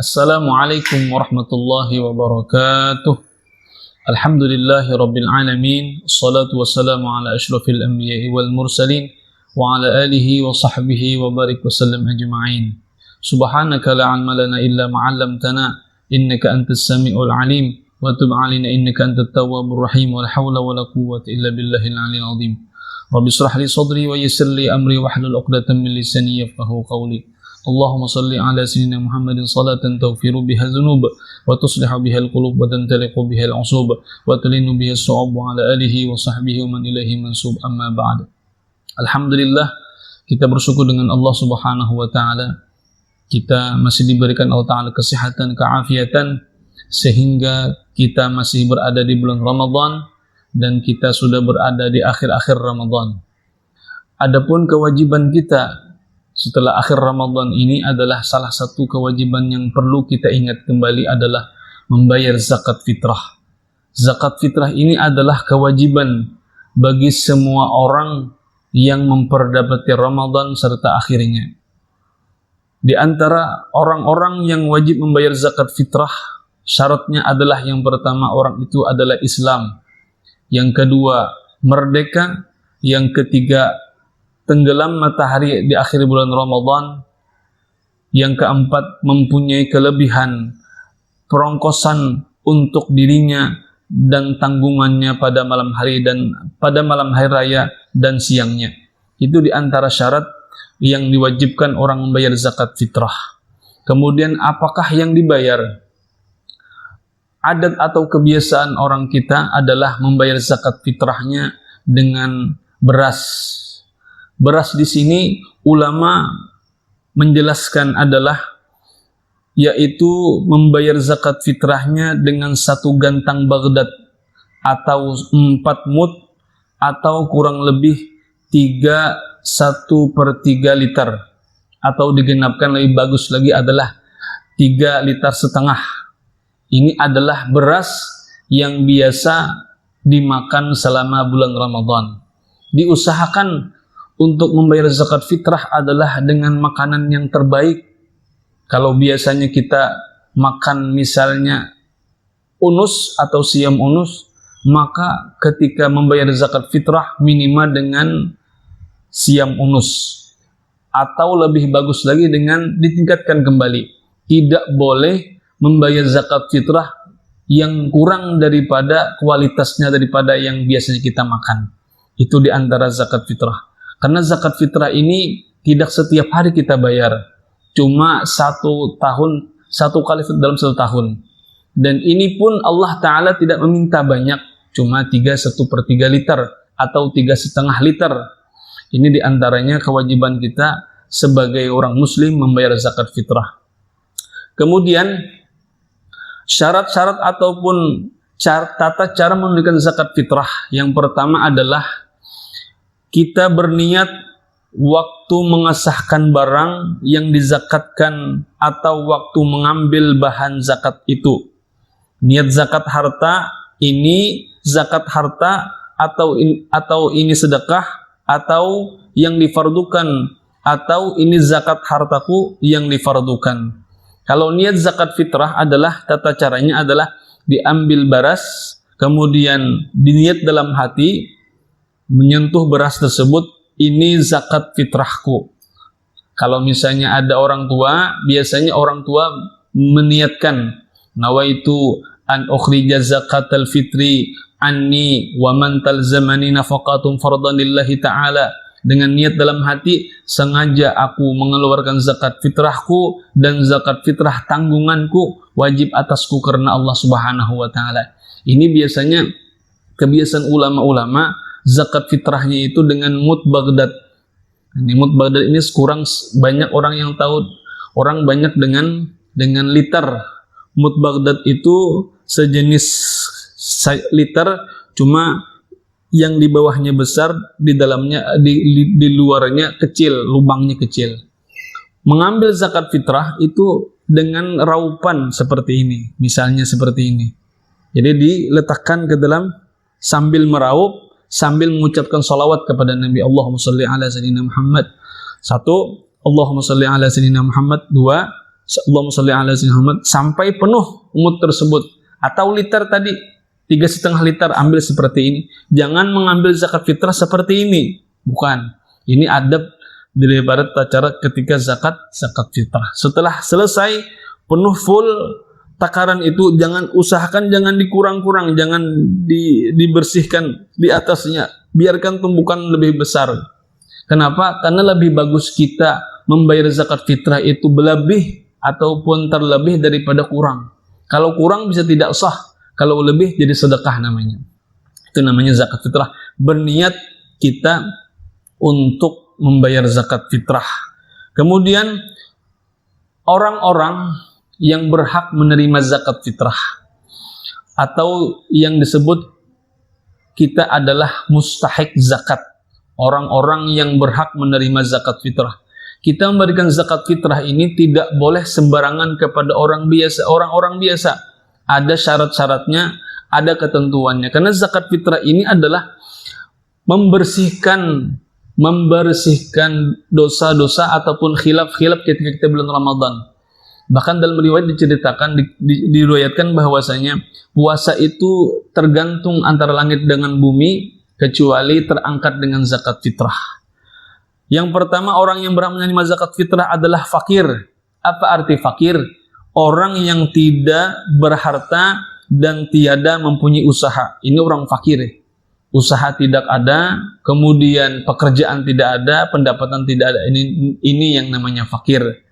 Assalamualaikum warahmatullahi wabarakatuh. Alhamdulillahi rabbil alamin. Assalatu wassalamu ala asyrafil anbiya'i wal mursalin wa ala alihi wa sahbihi wa barik wa sallam ajma'in. Subhanaka la ilma lana illa ma 'allamtana innaka antas samiul alim wa tub 'alaina innaka antat tawwabur rahim. Wa la haula wa la quwwata illa billahil 'aliyyil 'azim. Rabbi shrah li sadri wa yassir li amri wahlul 'uqdatam min lisani yafqahu qawli. Allahumma salli ala sayyidina Muhammadin salatan taghfiru biha dzunub wa tuslihu biha al-qulub wa tantaliqu biha al-'usub wa tulinu biha as-su'ub wa ala alihi wa sahbihi wa man ilaihi mansub, amma ba'd. Alhamdulillah, kita bersyukur dengan Allah Subhanahu wa taala. Kita masih diberikan Allah taala kesehatan, keafiatan sehingga kita masih berada di bulan Ramadan dan kita sudah berada di akhir-akhir Ramadan. Adapun kewajiban kita setelah akhir Ramadan ini adalah salah satu kewajiban yang perlu kita ingat kembali adalah membayar zakat fitrah. Zakat fitrah ini adalah kewajiban bagi semua orang yang memperdapati Ramadan serta akhirnya. Di antara orang-orang yang wajib membayar zakat fitrah, syaratnya adalah yang pertama orang itu adalah Islam, yang kedua merdeka, yang ketiga tenggelam matahari di akhir bulan Ramadan, yang keempat mempunyai kelebihan perongkosan untuk dirinya dan tanggungannya pada malam hari raya dan siangnya. Itu di antara syarat yang diwajibkan orang membayar zakat fitrah. Kemudian apakah yang dibayar? Adat atau kebiasaan orang kita adalah membayar zakat fitrahnya dengan beras. Beras di sini ulama menjelaskan adalah yaitu membayar zakat fitrahnya dengan 1 gantang Baghdad atau 4 mud atau kurang lebih 1/3 liter, atau digenapkan lebih bagus lagi adalah 3,5 liter. Ini adalah beras yang biasa dimakan selama bulan Ramadan. Diusahakan untuk membayar zakat fitrah adalah dengan makanan yang terbaik. Kalau biasanya kita makan misalnya unus atau siam unus, maka ketika membayar zakat fitrah minimal dengan siam unus, atau lebih bagus lagi dengan ditingkatkan kembali. Tidak boleh membayar zakat fitrah yang kurang daripada kualitasnya daripada yang biasanya kita makan. Itu di antara zakat fitrah. Karena zakat fitrah ini tidak setiap hari kita bayar, cuma 1 tahun, 1 kali dalam 1 tahun. Dan ini pun Allah Ta'ala tidak meminta banyak, cuma 1/3 liter atau 3,5 liter. Ini diantaranya kewajiban kita sebagai orang muslim membayar zakat fitrah. Kemudian syarat-syarat ataupun tata cara menunaikan zakat fitrah. Yang pertama adalah kita berniat waktu mengesahkan barang yang dizakatkan atau waktu mengambil bahan zakat itu. Niat zakat harta, ini zakat harta atau ini sedekah, atau yang difardukan, atau ini zakat hartaku yang difardukan. Kalau niat zakat fitrah adalah tata caranya adalah diambil beras, kemudian diniat dalam hati, menyentuh beras tersebut, ini zakat fitrahku. Kalau misalnya ada orang tua, biasanya orang tua meniatkan nawaitu an ukhrija zakatal fitri anni wa man talzamani nafaqatun fardan lillahi ta'ala. Dengan niat dalam hati, sengaja aku mengeluarkan zakat fitrahku dan zakat fitrah tanggunganku wajib atasku karena Allah Subhanahu wa taala. Ini biasanya kebiasaan ulama-ulama. Zakat fitrahnya itu dengan mud Baghdad. Ini mud Baghdad ini kurang banyak orang yang tahu. Orang banyak dengan liter. Mud Baghdad itu sejenis liter, cuma yang di bawahnya besar, di dalamnya di luarnya kecil, lubangnya kecil. Mengambil zakat fitrah itu dengan raupan seperti ini, misalnya seperti ini. Jadi diletakkan ke dalam sambil meraup, sambil mengucapkan salawat kepada Nabi. Allahumma salli ala sayyidina Muhammad. 1, Allahumma salli ala sayyidina Muhammad. 2, Allahumma sholli ala sayyidina Muhammad, sampai penuh mud tersebut. Atau liter tadi 3,5 liter ambil seperti ini. Jangan mengambil zakat fitrah seperti ini. Bukan. Ini adab daripada tata cara ketika zakat fitrah. Setelah selesai penuh full takaran itu, jangan usahakan jangan dikurang-kurang, jangan dibersihkan di atasnya. Biarkan tumbukan lebih besar. Kenapa? Karena lebih bagus kita membayar zakat fitrah itu berlebih ataupun terlebih daripada kurang. Kalau kurang bisa tidak sah, kalau lebih jadi sedekah namanya. Itu namanya zakat fitrah. Berniat kita untuk membayar zakat fitrah. Kemudian orang-orang yang berhak menerima zakat fitrah atau yang disebut kita adalah mustahik zakat, orang-orang yang berhak menerima zakat fitrah. Kita memberikan zakat fitrah ini tidak boleh sembarangan kepada orang biasa. Orang-orang biasa ada syarat-syaratnya, ada ketentuannya. Karena zakat fitrah ini adalah membersihkan dosa-dosa ataupun khilaf-khilaf ketika kita bulan Ramadan. Bahkan dalam riwayat diceritakan, diriwayatkan bahwasanya puasa itu tergantung antara langit dengan bumi kecuali terangkat dengan zakat fitrah. Yang pertama, orang yang berhak menerima zakat fitrah adalah fakir. Apa arti fakir? Orang yang tidak berharta dan tiada mempunyai usaha. Ini orang fakir. Usaha tidak ada, kemudian pekerjaan tidak ada, pendapatan tidak ada. Ini yang namanya fakir.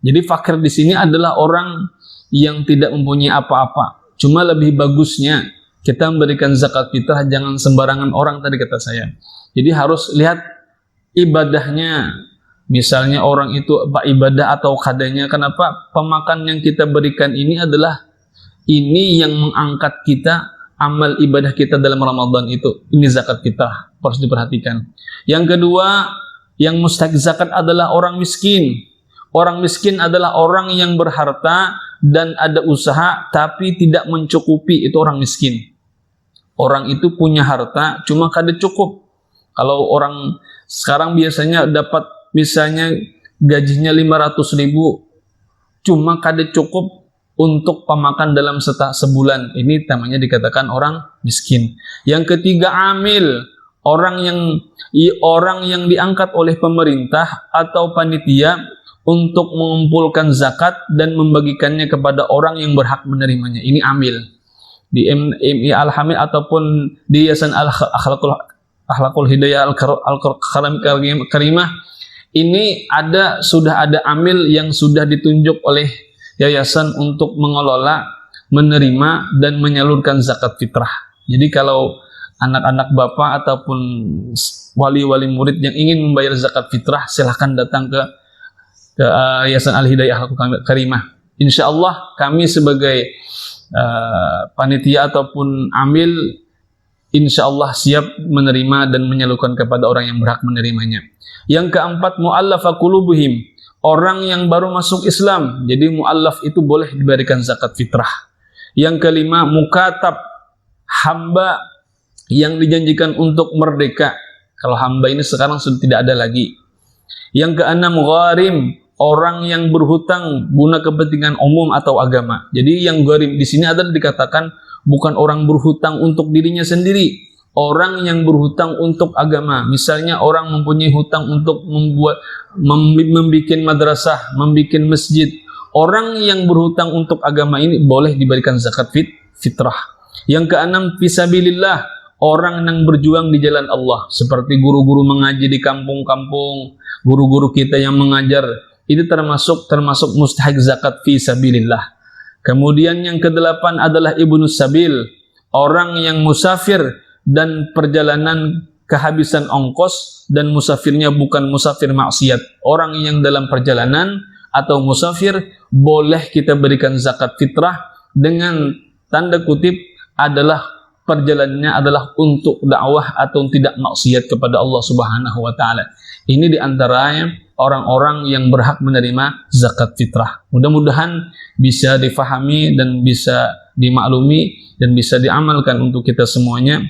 Jadi fakir di sini adalah orang yang tidak mempunyai apa-apa. Cuma lebih bagusnya kita memberikan zakat fitrah jangan sembarangan orang tadi kata saya. Jadi harus lihat ibadahnya. Misalnya orang itu ibadah atau kadanya. Kenapa? Pemakan yang kita berikan ini adalah ini yang mengangkat kita, amal ibadah kita dalam Ramadan itu. Ini zakat fitrah, harus diperhatikan. Yang kedua, yang mustahik zakat adalah orang miskin. Orang miskin adalah orang yang berharta dan ada usaha tapi tidak mencukupi, itu orang miskin. Orang itu punya harta cuma kada cukup. Kalau orang sekarang biasanya dapat misalnya gajinya 500.000 cuma kada cukup untuk pemakan dalam sebulan. Ini namanya dikatakan orang miskin. Yang ketiga, amil, orang yang diangkat oleh pemerintah atau panitia untuk mengumpulkan zakat dan membagikannya kepada orang yang berhak menerimanya. Ini amil. Di MI Al-Hamid ataupun di Yayasan Akhlaqul Hidayah Al-Karimah ini sudah ada amil yang sudah ditunjuk oleh yayasan untuk mengelola, menerima dan menyalurkan zakat fitrah. Jadi kalau anak-anak bapak ataupun wali-wali murid yang ingin membayar zakat fitrah, silahkan datang ke Yayasan Al-Hidayah Al-Karimah. Insya Allah kami sebagai panitia ataupun amil insya Allah siap menerima dan menyalurkan kepada orang yang berhak menerimanya. Yang keempat, mu'allafa qulubuhum, orang yang baru masuk Islam. Jadi mu'allaf itu boleh diberikan zakat fitrah. Yang kelima, mukatab, hamba yang dijanjikan untuk merdeka. Kalau hamba ini sekarang sudah tidak ada lagi. Yang keenam, gharim, orang yang berhutang guna kepentingan umum atau agama. Jadi yang gharim di sini adalah dikatakan bukan orang berhutang untuk dirinya sendiri, orang yang berhutang untuk agama. Misalnya orang mempunyai hutang untuk membuat madrasah, membuat masjid. Orang yang berhutang untuk agama ini boleh diberikan zakat fitrah. Yang keenam, fisabilillah, orang yang berjuang di jalan Allah, seperti guru-guru mengaji di kampung-kampung, guru-guru kita yang mengajar. Itu termasuk mustahik zakat fisabilillah. Kemudian yang kedelapan adalah ibnu sabil, orang yang musafir dan perjalanan kehabisan ongkos dan musafirnya bukan musafir maksiat. Orang yang dalam perjalanan atau musafir boleh kita berikan zakat fitrah dengan tanda kutip adalah perjalanannya adalah untuk dakwah atau tidak maksiat kepada Allah Subhanahu wa taala. Ini diantaranya orang-orang yang berhak menerima zakat fitrah. Mudah-mudahan bisa difahami dan bisa dimaklumi dan bisa diamalkan untuk kita semuanya.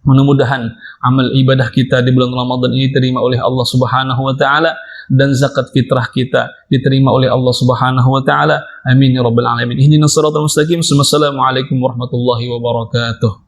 Mudah-mudahan amal ibadah kita di bulan Ramadan ini diterima oleh Allah Subhanahu wa taala dan zakat fitrah kita diterima oleh Allah Subhanahu wa taala. Amin ya rabbal alamin. Ihdinas siratal mustaqim. Wassalamualaikum warahmatullahi wabarakatuh.